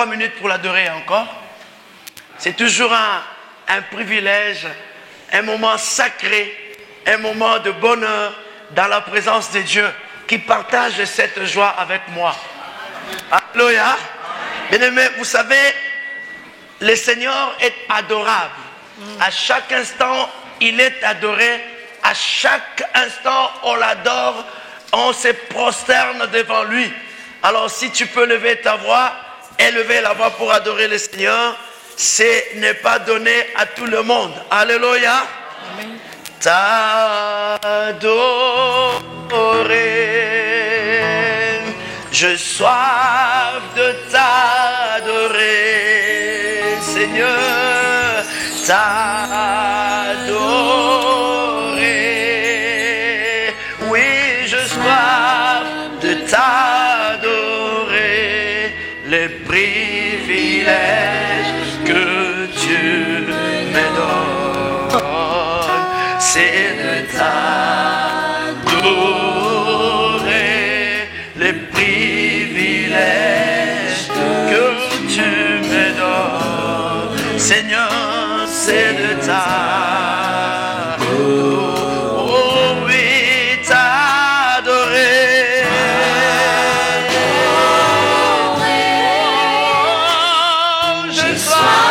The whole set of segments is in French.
minutes pour l'adorer encore. C'est toujours un privilège, un moment sacré, un moment de bonheur dans la présence de Dieu qui partage cette joie avec moi. Alléluia. Bien-aimés, vous savez, le Seigneur est adorable. À chaque instant, il est adoré. À chaque instant, on l'adore. On se prosterne devant lui. Alors, si tu peux lever ta voix, élever la voix pour adorer le Seigneur, ce n'est pas donné à tout le monde. Alléluia. Amen. T'adorer, je soif de t'adorer, Seigneur, t'adorer, oui, je soif de t'adorer, les privilèges que tu me donnes, c'est de t'adorer, les privilèges que tu me donnes, Seigneur, c'est de t'adorer, oh oui, t'adorer, oh, je sois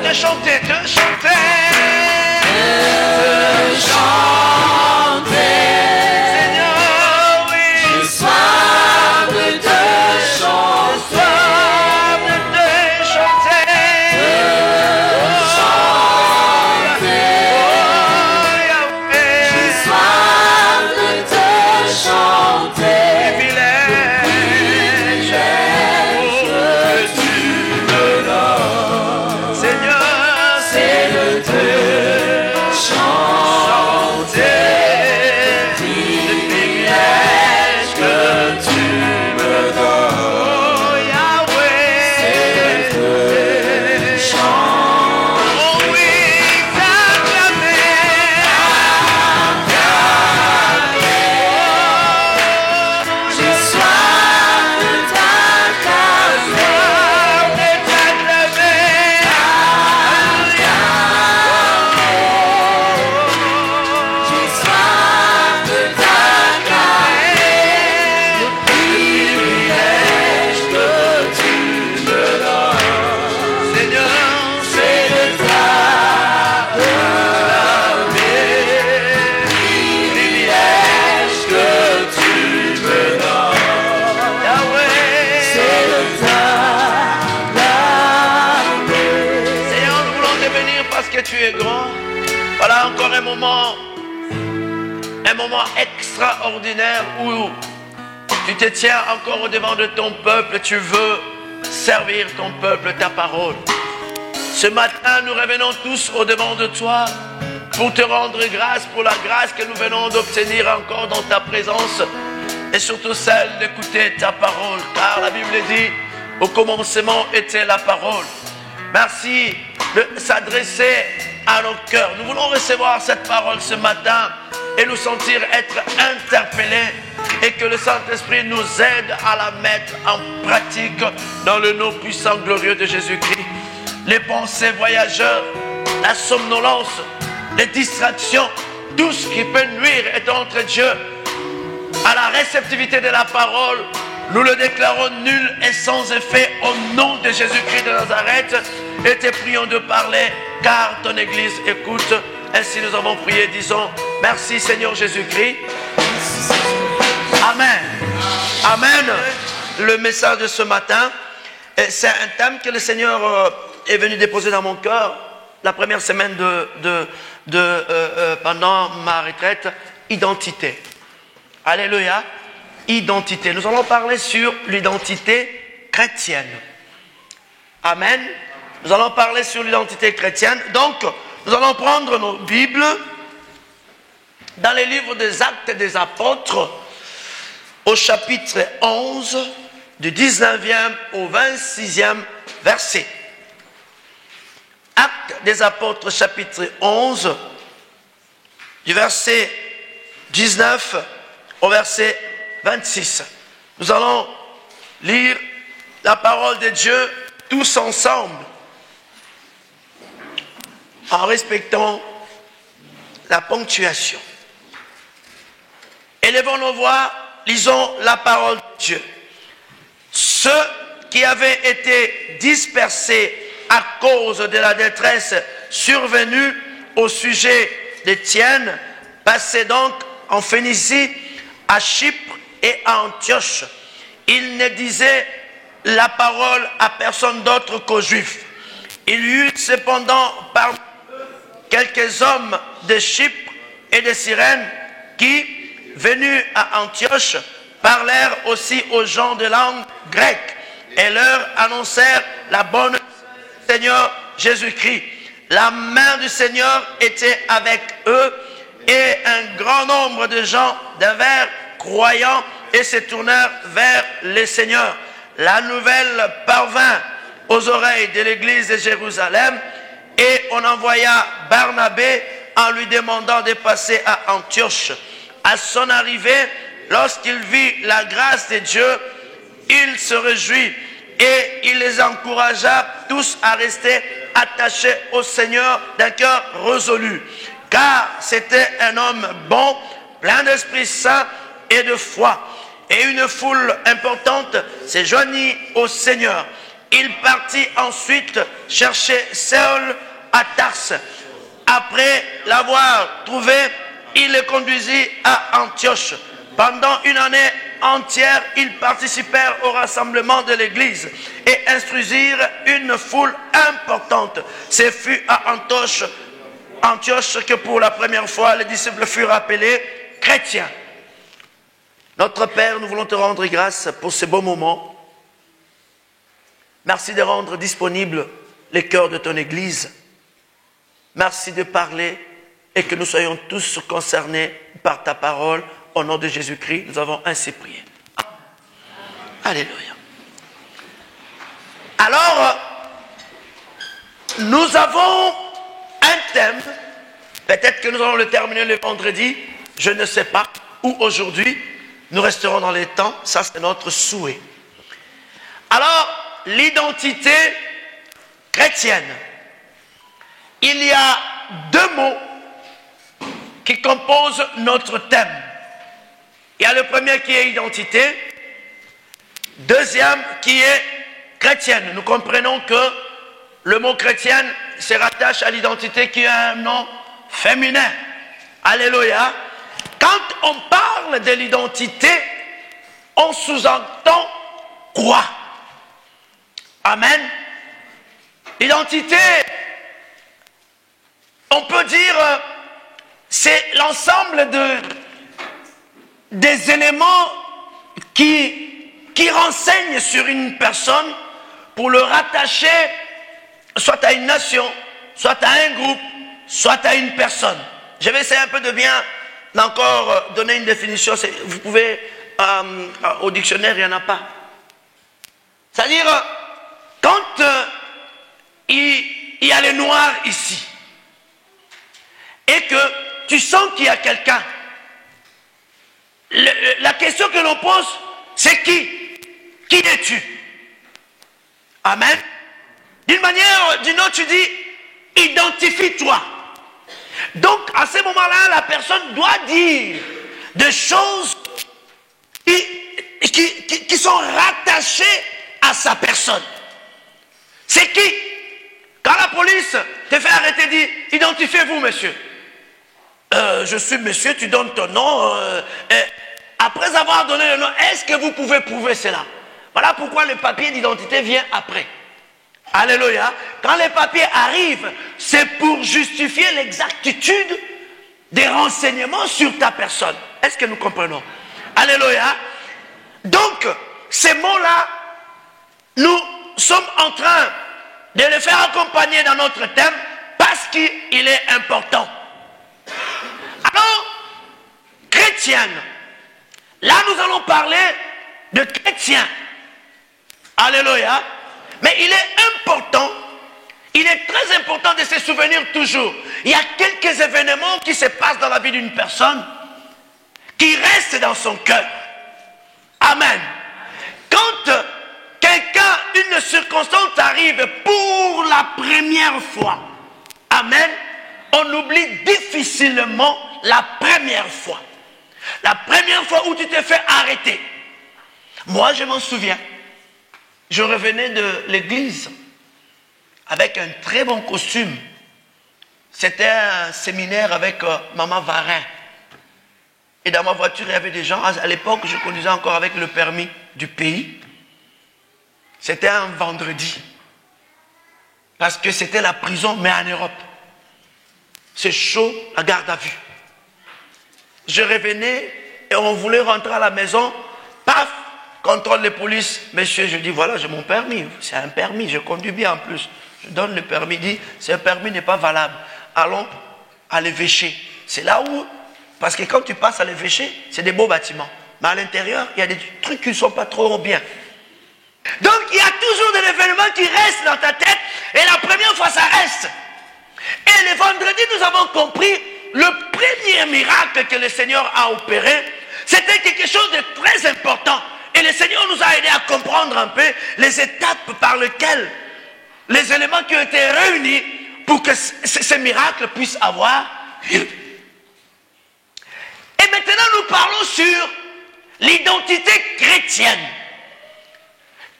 de chanter, de chanter, Seigneur, oui, j'ai soif de te chanter, j'ai soif de te chanter, privilège que tu me donnes, Seigneur. Voilà encore un moment extraordinaire où tu te tiens encore au devant de ton peuple, tu veux servir ton peuple, ta parole. Ce matin, nous revenons tous au devant de toi pour te rendre grâce pour la grâce que nous venons d'obtenir encore dans ta présence et surtout celle d'écouter ta parole, car la Bible dit, au commencement était la parole. Merci de s'adresser à nos cœurs. Nous voulons recevoir cette parole ce matin et nous sentir être interpellés et que le Saint-Esprit nous aide à la mettre en pratique dans le nom puissant glorieux de Jésus-Christ. Les pensées voyageurs, la somnolence, les distractions, tout ce qui peut nuire est entre Dieu à la réceptivité de la parole. Nous le déclarons nul et sans effet au nom de Jésus-Christ de Nazareth et te prions de parler car ton Église écoute. Ainsi nous avons prié, disons merci Seigneur Jésus-Christ. Amen. Amen. Le message de ce matin, c'est un thème que le Seigneur est venu déposer dans mon cœur la première semaine pendant ma retraite, identité. Alléluia. Identité. Nous allons parler sur l'identité chrétienne. Amen. Nous allons parler sur l'identité chrétienne. Donc, nous allons prendre nos Bibles dans les livres des Actes des Apôtres, au chapitre 11, du 19e au 26e verset. Actes des Apôtres, chapitre 11, du verset 19 au verset 26. Nous allons lire la parole de Dieu tous ensemble, en respectant la ponctuation. Élevons nos voix, lisons la parole de Dieu. Ceux qui avaient été dispersés à cause de la détresse survenue au sujet d'Étienne passaient donc en Phénicie, à Chypre et à Antioche. Ils ne disaient la parole à personne d'autre qu'aux Juifs. Il y eut cependant parmi eux quelques hommes de Chypre et de Cyrène qui, venus à Antioche, parlèrent aussi aux gens de langue grecque et leur annoncèrent la bonne nouvelle du Seigneur Jésus-Christ. La main du Seigneur était avec eux et un grand nombre de gens devinrent croyants et se tournèrent vers le Seigneur. La nouvelle parvint aux oreilles de l'église de Jérusalem et on envoya Barnabé en lui demandant de passer à Antioche. À son arrivée, lorsqu'il vit la grâce de Dieu, il se réjouit et il les encouragea tous à rester attachés au Seigneur d'un cœur résolu. Car c'était un homme bon, plein d'Esprit Saint et de foi. Et une foule importante s'est joignit au Seigneur. Il partit ensuite chercher Saül à Tarse. Après l'avoir trouvé, il le conduisit à Antioche. Pendant une année entière, ils participèrent au rassemblement de l'Église et instruisirent une foule importante. Ce fut à Antioche que pour la première fois, les disciples furent appelés chrétiens. Notre Père, nous voulons te rendre grâce pour ce beau moment. Merci de rendre disponible les cœurs de ton Église. Merci de parler et que nous soyons tous concernés par ta parole. Au nom de Jésus-Christ, nous avons ainsi prié. Alléluia. Alors, nous avons un thème. Peut-être que nous allons le terminer le vendredi. Je ne sais pas. Ou aujourd'hui. Nous resterons dans les temps. Ça, c'est notre souhait. Alors, l'identité chrétienne. Il y a deux mots qui composent notre thème. Il y a le premier qui est identité, deuxième qui est chrétienne. Nous comprenons que le mot chrétienne se rattache à l'identité qui a un nom féminin. Alléluia. Quand on parle de l'identité, on sous-entend quoi? Amen. L'identité, on peut dire, c'est l'ensemble des éléments qui renseignent sur une personne pour le rattacher soit à une nation, soit à un groupe, soit à une personne. Je vais essayer un peu de bien encore donner une définition. Vous pouvez, au dictionnaire, il n'y en a pas. C'est-à-dire, quand il y a les noirs ici, et que tu sens qu'il y a quelqu'un, la question que l'on pose, c'est qui? Qui es-tu? Amen. D'une manière ou d'une autre, tu dis, identifie-toi. Donc, à ce moment-là, la personne doit dire des choses qui sont rattachées à sa personne. C'est qui? Quand la police te fait arrêter, dit, identifiez-vous, monsieur. Je suis monsieur, tu donnes ton nom. Après avoir donné le nom, est-ce que vous pouvez prouver cela? Voilà pourquoi le papier d'identité vient après. Alléluia. Quand les papiers arrivent, c'est pour justifier l'exactitude des renseignements sur ta personne. Est-ce que nous comprenons? Alléluia. Donc, ces mots-là, nous sommes en train de les faire accompagner dans notre thème parce qu'il est important. Alors, chrétienne, là nous allons parler de chrétiens. Alléluia. Mais il est important, il est très important de se souvenir toujours. Il y a quelques événements qui se passent dans la vie d'une personne qui restent dans son cœur. Amen. Quand quelqu'un, une circonstance arrive pour la première fois, amen, on oublie difficilement la première fois. La première fois où tu t'es fait arrêter. Moi, je m'en souviens. Je revenais de l'église avec un très bon costume. C'était un séminaire avec Maman Varin. Et dans ma voiture, il y avait des gens. À l'époque, je conduisais encore avec le permis du pays. C'était un vendredi. Parce que c'était la prison, mais en Europe. C'est chaud, la garde à vue. Je revenais et on voulait rentrer à la maison. Paf! Contrôle de police. Monsieur, je dis, voilà, j'ai mon permis. C'est un permis, je conduis bien en plus. Je donne le permis, dit, ce permis n'est pas valable. Allons à l'évêché. C'est là où, parce que quand tu passes à l'évêché, c'est des beaux bâtiments. Mais à l'intérieur, il y a des trucs qui ne sont pas trop bien. Donc, il y a toujours des événements qui restent dans ta tête. Et la première fois, ça reste. Et le vendredi, nous avons compris le premier miracle que le Seigneur a opéré. C'était quelque chose de très important. Et le Seigneur nous a aidé à comprendre un peu les étapes par lesquelles les éléments qui ont été réunis pour que ce miracle puisse avoir lieu. Et maintenant, nous parlons sur l'identité chrétienne.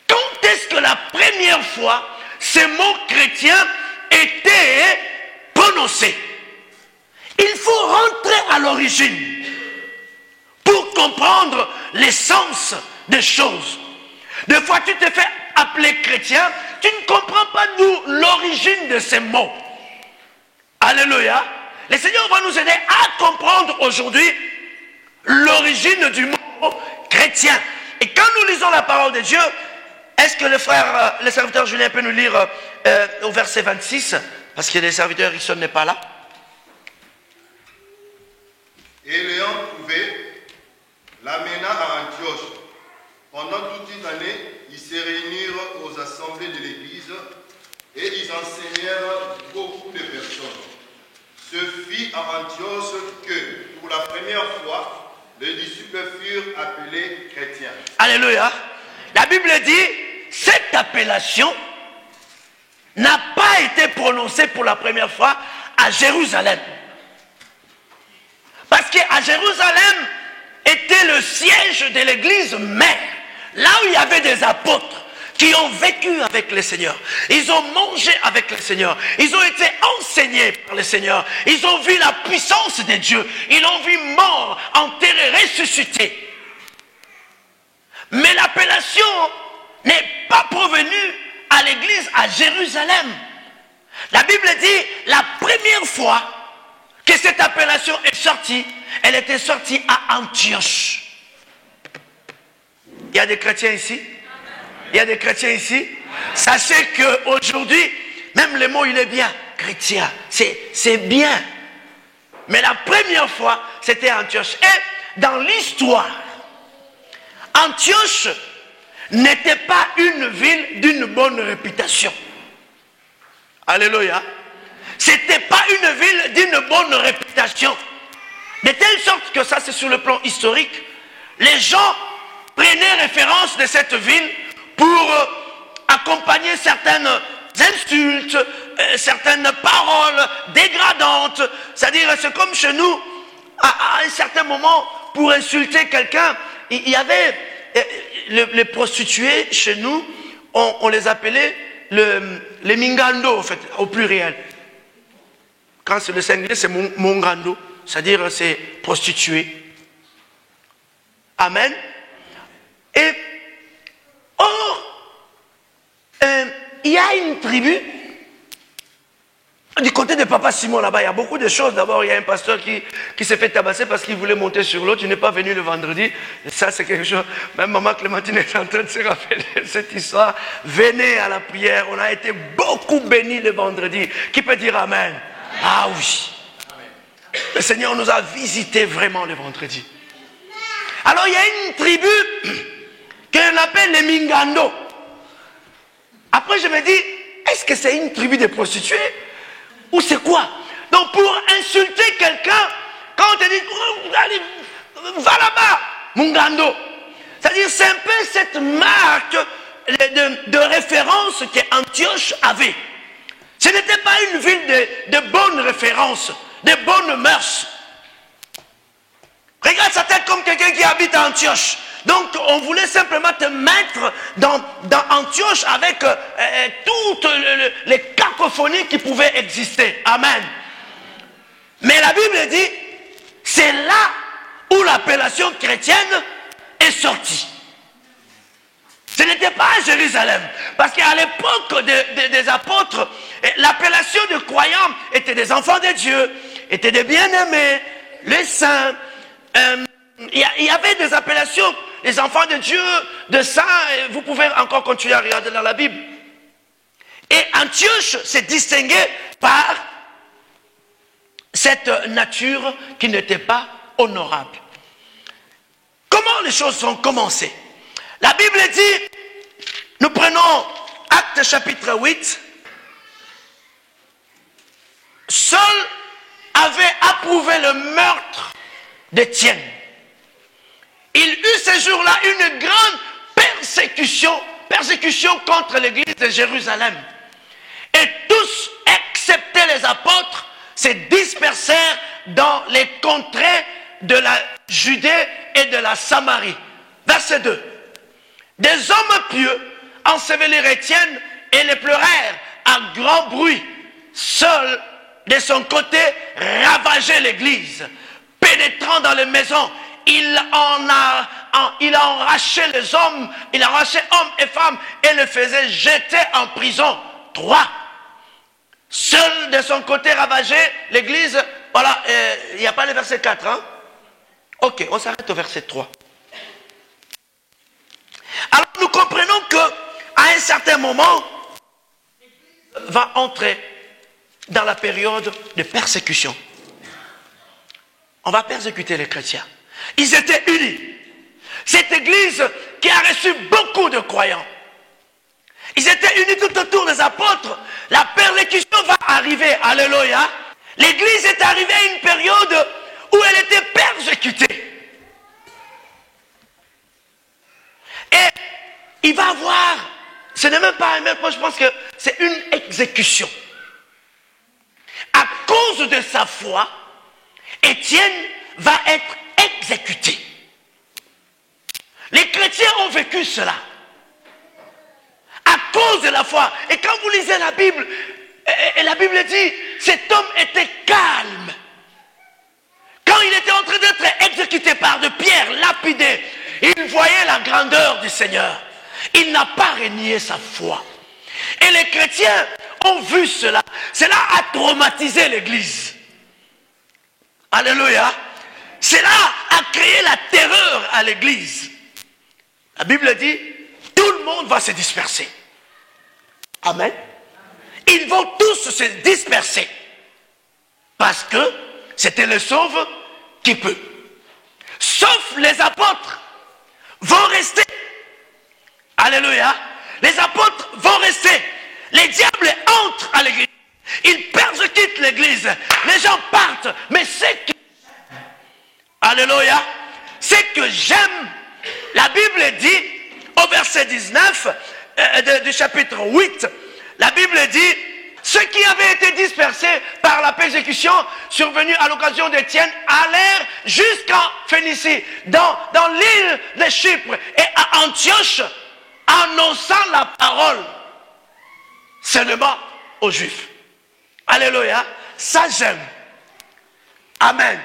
Quand est-ce que la première fois ce mot chrétien était prononcé? Il faut rentrer à l'origine pour comprendre l'essence des choses. Des fois, tu te fais appeler chrétien, tu ne comprends pas d'où l'origine de ces mots. Alléluia. Le Seigneur va nous aider à comprendre aujourd'hui l'origine du mot chrétien. Et quand nous lisons la parole de Dieu, est-ce que le serviteur Julien peut nous lire au verset 26? Parce que le serviteur Rickson n'est pas là. Et l'ayant trouvé, l'amena à Antioche. Pendant toute une année, ils se réunirent aux assemblées de l'Église et ils enseignèrent beaucoup de personnes. Ce fit à Antioche que, pour la première fois, les disciples furent appelés chrétiens. Alléluia. La Bible dit, cette appellation n'a pas été prononcée pour la première fois à Jérusalem. Parce qu'à Jérusalem était le siège de l'église mère. Là où il y avait des apôtres qui ont vécu avec le Seigneur. Ils ont mangé avec le Seigneur. Ils ont été enseignés par le Seigneur. Ils ont vu la puissance de Dieu. Ils l'ont vu mort, enterré, ressuscité. Mais l'appellation n'est pas provenue à l'église à Jérusalem. La Bible dit, la première fois que cette appellation est sortie, elle était sortie à Antioche. Il y a des chrétiens ici? Il y a des chrétiens ici? Sachez qu'aujourd'hui, même le mot il est bien, chrétien, c'est bien. Mais la première fois, c'était Antioche. Et dans l'histoire, Antioche n'était pas une ville d'une bonne réputation. Alléluia. C'était pas une ville d'une bonne réputation. De telle sorte que ça, c'est sur le plan historique. Les gens prenaient référence de cette ville pour accompagner certaines insultes, certaines paroles dégradantes. C'est-à-dire, c'est comme chez nous, à un certain moment, pour insulter quelqu'un, il y avait les prostituées chez nous, on les appelait les mingando, en fait, au pluriel. Quand c'est le singulier, c'est mongando, c'est-à-dire c'est prostituée. Amen. Et or, il y a une tribu. Du côté de Papa Simon, là-bas, il y a beaucoup de choses. D'abord, il y a un pasteur qui s'est fait tabasser parce qu'il voulait monter sur l'autre. Il n'est pas venu le vendredi. Et ça, c'est quelque chose. Même Maman Clémentine est en train de se rappeler de cette histoire. Venez à la prière. On a été beaucoup bénis le vendredi. Qui peut dire Amen? Ah oui. Le Seigneur nous a visités vraiment le vendredi. Alors, il y a une tribu qu'on appelle les Mingando. Après, je me dis, est-ce que c'est une tribu de prostituées? Ou c'est quoi? Donc pour insulter quelqu'un, quand on te dit, oh, allez, va là-bas, Mungando. C'est-à-dire, c'est un peu cette marque de référence qu'Antioche avait. Ce n'était pas une ville de bonnes références, de bonnes mœurs. Regarde sa tête comme quelqu'un qui habite à Antioche. Donc, on voulait simplement te mettre dans Antioche avec toutes les cacophonies qui pouvaient exister. Amen. Mais la Bible dit, c'est là où l'appellation chrétienne est sortie. Ce n'était pas à Jérusalem. Parce qu'à l'époque des apôtres, l'appellation de croyants était des enfants de Dieu, étaient des bien-aimés, les saints. Il y avait des appellations, les enfants de Dieu, de saints. Vous pouvez encore continuer à regarder dans la Bible. Et Antioche s'est distingué par cette nature qui n'était pas honorable. Comment les choses sont commencées? La Bible dit, nous prenons Actes chapitre 8, Saul avait approuvé le meurtre d'Étienne. Il eut ce jour-là une grande persécution contre l'église de Jérusalem. Et tous, excepté les apôtres, se dispersèrent dans les contrées de la Judée et de la Samarie. Verset 2. Des hommes pieux ensevelirent Étienne et les pleurèrent à grand bruit. Saul, de son côté, ravageait l'église. Pénétrant dans les maisons, il a enraché les hommes, il a enraché hommes et femmes et les faisait jeter en prison. 3. Seul de son côté ravagé l'église. Voilà, il n'y a pas le verset 4. Hein? Ok, on s'arrête au verset 3. Alors nous comprenons qu'à un certain moment, l'Église va entrer dans la période de persécution. On va persécuter les chrétiens. Ils étaient unis. Cette église qui a reçu beaucoup de croyants. Ils étaient unis tout autour des apôtres. La persécution va arriver. Alléluia. L'église est arrivée à une période où elle était persécutée. Et il va avoir, ce n'est même pas un meurtre, moi je pense que c'est une exécution. À cause de sa foi, Étienne va être exécuté. Les chrétiens ont vécu cela. À cause de la foi. Et quand vous lisez la Bible, et la Bible dit, cet homme était calme. Quand il était en train d'être exécuté par de pierres, lapidé, il voyait la grandeur du Seigneur. Il n'a pas renié sa foi. Et les chrétiens ont vu cela. Cela a traumatisé l'église. Alléluia. Cela a créé la terreur à l'église. La Bible dit, tout le monde va se disperser. Amen. Ils vont tous se disperser. Parce que c'était le sauve qui peut. Sauf les apôtres vont rester. Alléluia. Les apôtres vont rester. Les diables entrent à l'église. Ils persécutent l'église. Les gens partent. Mais c'est que... Alléluia. C'est que j'aime. La Bible dit, au verset 19 du chapitre 8, la Bible dit, ceux qui avaient été dispersés par la persécution survenue à l'occasion d'Étienne allèrent jusqu'en Phénicie, dans l'île de Chypre et à Antioche, annonçant la parole seulement aux Juifs. Alléluia. Ça j'aime. Amen.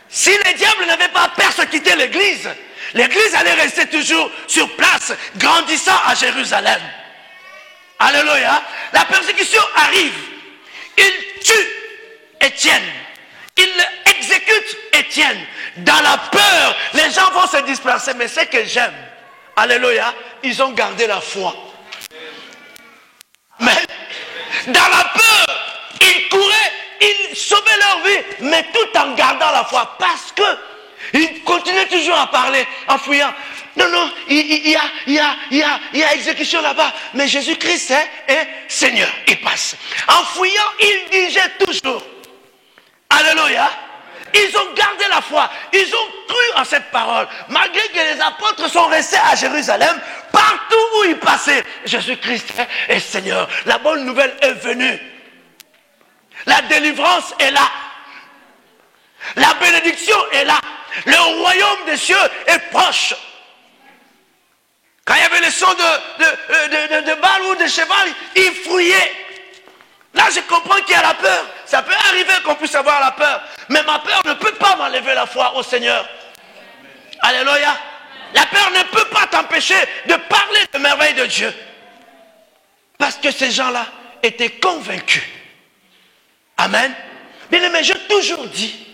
Si les diables n'avaient pas persécuté l'église, l'église allait rester toujours sur place, grandissant à Jérusalem. Alléluia. La persécution arrive. Il tue Étienne. Il exécute Étienne. Dans la peur, les gens vont se disperser. Mais ce que j'aime, alléluia, ils ont gardé la foi. Mais dans la peur, ils couraient, ils sauvaient leur vie, mais tout en gardant la foi. Parce que ils continuaient toujours à parler en fouillant. Non, non, il y a exécution là-bas. Mais Jésus-Christ est Seigneur. Il passe. En fouillant, il disait toujours. Alléluia. Ils ont gardé la foi. Ils ont cru en cette parole. Malgré que les apôtres sont restés à Jérusalem, partout où ils passaient, Jésus-Christ est Seigneur. La bonne nouvelle est venue. La délivrance est là. La bénédiction est là. Le royaume des cieux est proche. Quand il y avait le son de balle ou de cheval, ils fouillaient. Là, je comprends qu'il y a la peur. Ça peut arriver qu'on puisse avoir la peur. Mais ma peur ne peut pas m'enlever la foi au Seigneur. Alléluia. La peur ne peut pas t'empêcher de parler de merveilles de Dieu. Parce que ces gens-là étaient convaincus. Amen. Bien aimé, j'ai toujours dit.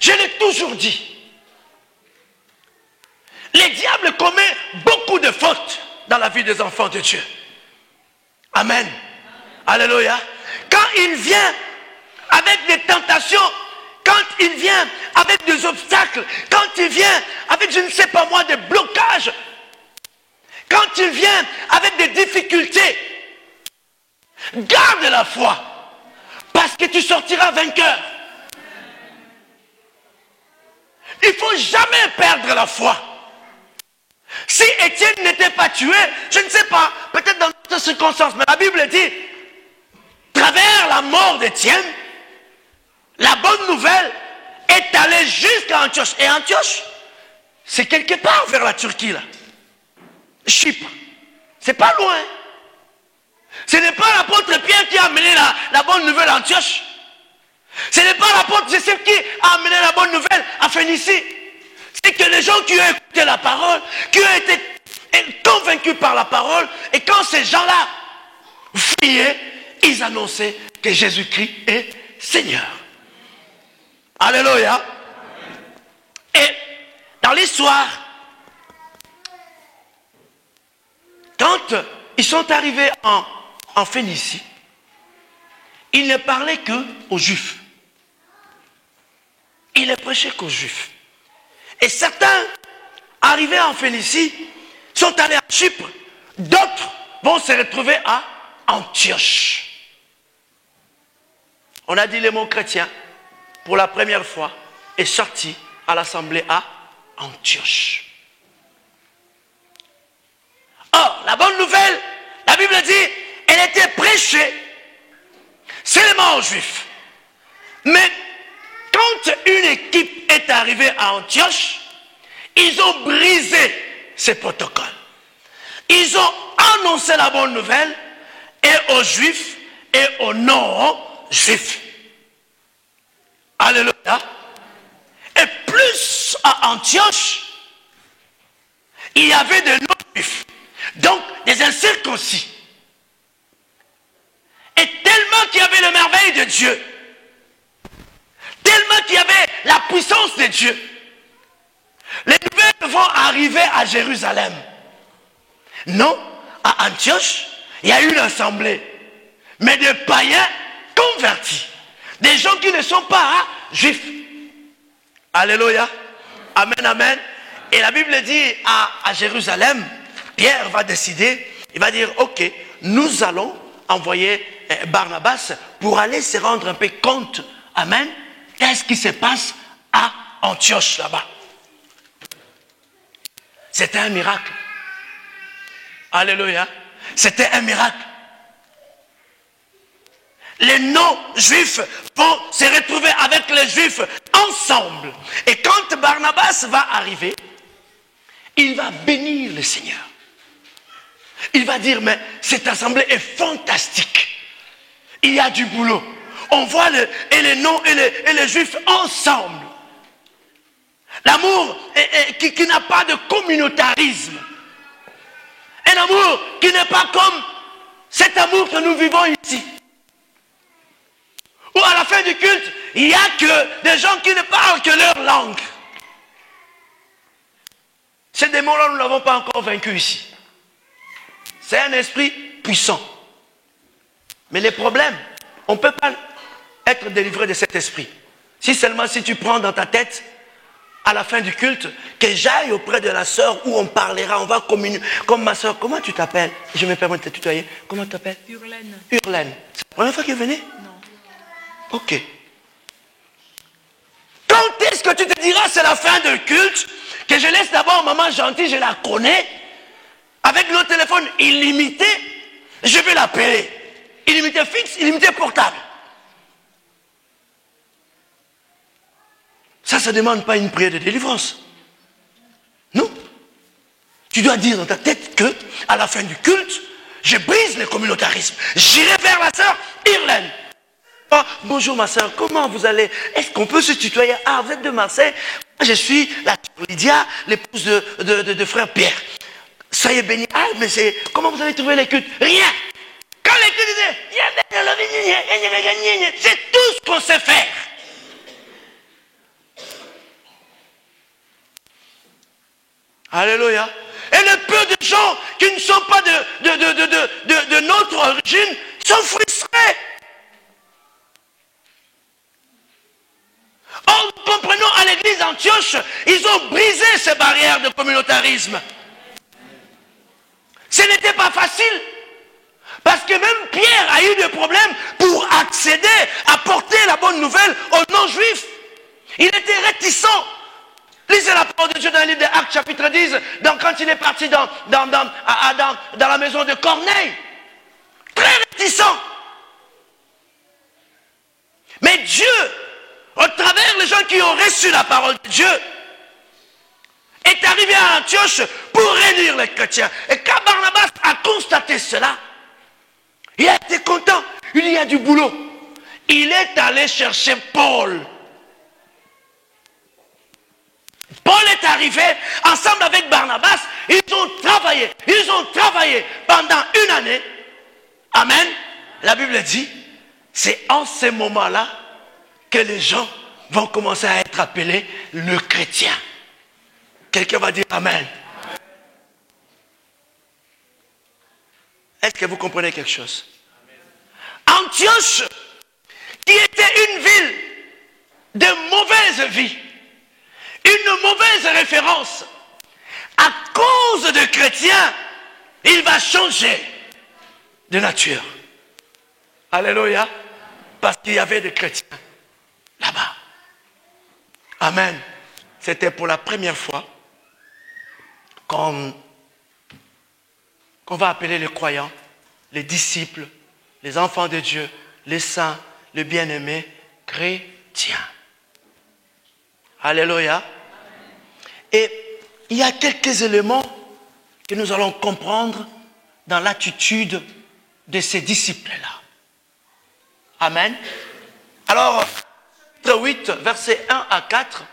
Je l'ai toujours dit. Les diables commettent beaucoup de fautes dans la vie des enfants de Dieu. Amen. Alléluia. Quand il vient avec des tentations, quand il vient avec des obstacles, quand il vient avec, je ne sais pas moi, des blocages, quand il vient avec des difficultés, garde la foi, parce que tu sortiras vainqueur. Il ne faut jamais perdre la foi. Si Étienne n'était pas tué, je ne sais pas, peut-être dans d'autres circonstances, mais la Bible dit, travers la mort d'Étienne, la bonne nouvelle est allée jusqu'à Antioche. Et Antioche, c'est quelque part vers la Turquie, là. Chypre. C'est pas loin. Ce n'est pas l'apôtre Pierre qui a amené la bonne nouvelle à Antioche. Ce n'est pas l'apôtre Joseph qui a amené la bonne nouvelle à Phénicie. C'est que les gens qui ont écouté la parole, qui ont été convaincus par la parole, et quand ces gens-là fuyaient, ils annonçaient que Jésus-Christ est Seigneur. Alléluia. Et dans l'histoire, quand ils sont arrivés en Phénicie, ils ne parlaient qu'aux Juifs. Ils ne prêchaient qu'aux Juifs. Et certains, arrivés en Phénicie, sont allés à Chypre. D'autres vont se retrouver à Antioche. On a dit le mot chrétien, pour la première fois, est sorti à l'assemblée à Antioche. Or, la bonne nouvelle, la Bible dit, elle était prêchée seulement aux Juifs. Mais quand une équipe est arrivée à Antioche, ils ont brisé ces protocoles. Ils ont annoncé la bonne nouvelle et aux Juifs et aux non-Juifs. Alléluia. Et plus à Antioche, il y avait des non-Juifs, donc des incirconcis. Et tellement qu'il y avait le merveille de Dieu, tellement qu'il y avait la puissance de Dieu, les nouvelles vont arriver à Jérusalem. Non, à Antioche, il y a une assemblée, mais de païens convertis, des gens qui ne sont pas juifs. Alléluia. Amen, amen. Et la Bible dit à Jérusalem, Pierre va décider, il va dire, ok, nous allons envoyer Barnabas pour aller se rendre un peu compte, amen, qu'est-ce qui se passe à Antioche là-bas. C'était un miracle. Alléluia. C'était un miracle. Les non-juifs vont se retrouver avec les juifs ensemble. Et quand Barnabas va arriver, il va bénir le Seigneur. Il va dire, mais cette assemblée est fantastique. Il y a du boulot. On voit les non et les juifs ensemble. L'amour qui n'a pas de communautarisme. Un un amour qui n'est pas comme cet amour que nous vivons ici. Ou à la fin du culte, il n'y a que des gens qui ne parlent que leur langue. Ces démons-là, nous ne l'avons pas encore vaincu ici. C'est un esprit puissant. Mais les problèmes, on ne peut pas être délivré de cet esprit. Si seulement si tu prends dans ta tête, à la fin du culte, que j'aille auprès de la sœur où on parlera, on va communier. Comme ma sœur, comment tu t'appelles? Je me permets de te tutoyer. Comment tu t'appelles? Hurlaine. Hurlaine. C'est la première fois qu'elle venait? Non. Ok. Quand est-ce que tu te diras c'est la fin du culte, que je laisse d'abord maman gentille, je la connais, avec notre téléphone illimité, je vais l'appeler. Illimité fixe, illimité portable. Ça ne demande pas une prière de délivrance. Non. Tu dois dire dans ta tête que, à la fin du culte, je brise le communautarisme. J'irai vers la sœur Irlène. Oh, bonjour ma sœur, comment vous allez? Est-ce qu'on peut se tutoyer? Ah, vous êtes de Marseille? Je suis la Lydia, l'épouse de frère Pierre. Soyez bénis. Ah, mais c'est... Comment vous avez trouvé les cultes? Rien. Quand les cultes disaient, c'est tout ce qu'on sait faire. Alléluia. Et le peu de gens qui ne sont pas de notre origine sont frustrés. Or, nous comprenons à l'église d'Antioche, ils ont brisé ces barrières de communautarisme. Ce n'était pas facile. Parce que même Pierre a eu des problèmes pour accéder à porter la bonne nouvelle aux non-juifs. Il était réticent. Lisez la parole de Dieu dans le livre des Actes chapitre 10, quand il est parti dans la maison de Corneille. Très réticent. Mais Dieu, au travers des gens qui ont reçu la parole de Dieu, est arrivé à Antioche pour réunir les chrétiens. Et quand Barnabas a constaté cela, il a été content. Il y a du boulot. Il est allé chercher Paul. Paul est arrivé ensemble avec Barnabas. Ils ont travaillé pendant une année. Amen. La Bible dit, c'est en ces moments-là que les gens vont commencer à être appelés le chrétien. Quelqu'un va dire Amen. Est-ce que vous comprenez quelque chose? Antioche, qui était une ville de mauvaise vie, une mauvaise référence, à cause de chrétiens, il va changer de nature. Alléluia. Parce qu'il y avait des chrétiens là-bas. Amen. C'était pour la première fois qu'on va appeler les croyants, les disciples, les enfants de Dieu, les saints, les bien-aimés, chrétiens. Alléluia. Et il y a quelques éléments que nous allons comprendre dans l'attitude de ces disciples-là. Amen. Alors, chapitre 8, versets 1 à 4,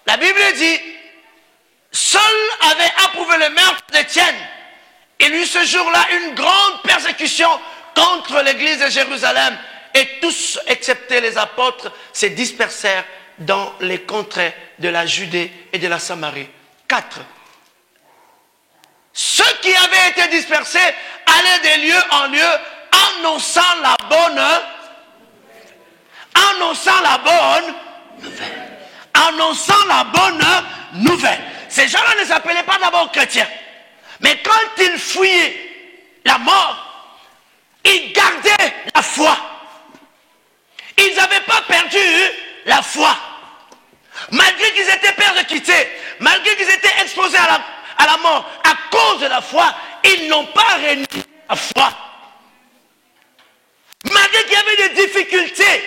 la Bible dit, Saul avait approuvé le meurtre d'Étienne. Il y eut ce jour-là une grande persécution contre l'église de Jérusalem. Et tous, excepté les apôtres, se dispersèrent dans les contrées de la Judée et de la Samarie. 4. Ceux qui avaient été dispersés allaient de lieu en lieu, annonçant la bonne nouvelle. Annonçant la bonne nouvelle. Ces gens-là ne s'appelaient pas d'abord chrétiens. Mais quand ils fuyaient la mort, ils gardaient la foi. Ils n'avaient pas perdu la foi. Malgré qu'ils étaient persécutés, malgré qu'ils étaient exposés à la mort, à cause de la foi, ils n'ont pas renié la foi. Malgré qu'il y avait des difficultés,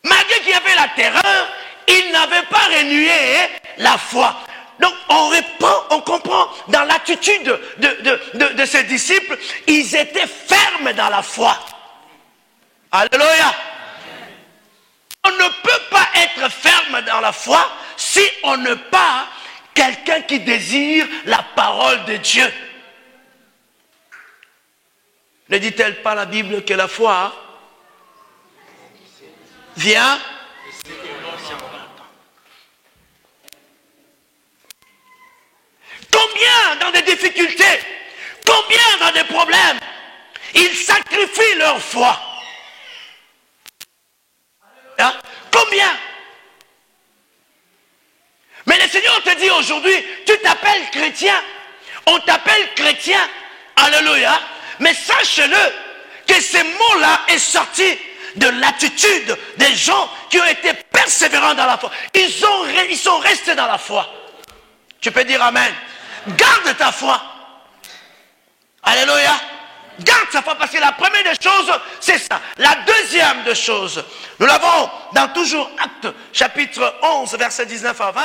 malgré qu'il y avait la terreur, ils n'avaient pas renié la foi. Donc on comprend dans l'attitude de ces disciples, ils étaient fermes dans la foi. Alléluia. On ne peut pas être ferme dans la foi si on n'est pas quelqu'un qui désire la parole de Dieu. Ne dit-elle pas la Bible que la foi vient? Combien dans des difficultés, combien dans des problèmes, ils sacrifient leur foi? Hein? Combien? Mais le Seigneur te dit aujourd'hui, tu t'appelles chrétien, on t'appelle chrétien, alléluia, mais sache-le que ce mot-là est sorti de l'attitude des gens qui ont été persévérants dans la foi. Ils sont restés dans la foi. Tu peux dire amen. Garde ta foi. Alléluia. Garde ta foi parce que la première des choses, c'est ça. La deuxième des choses, nous l'avons dans toujours Actes chapitre 11, verset 19 à 20.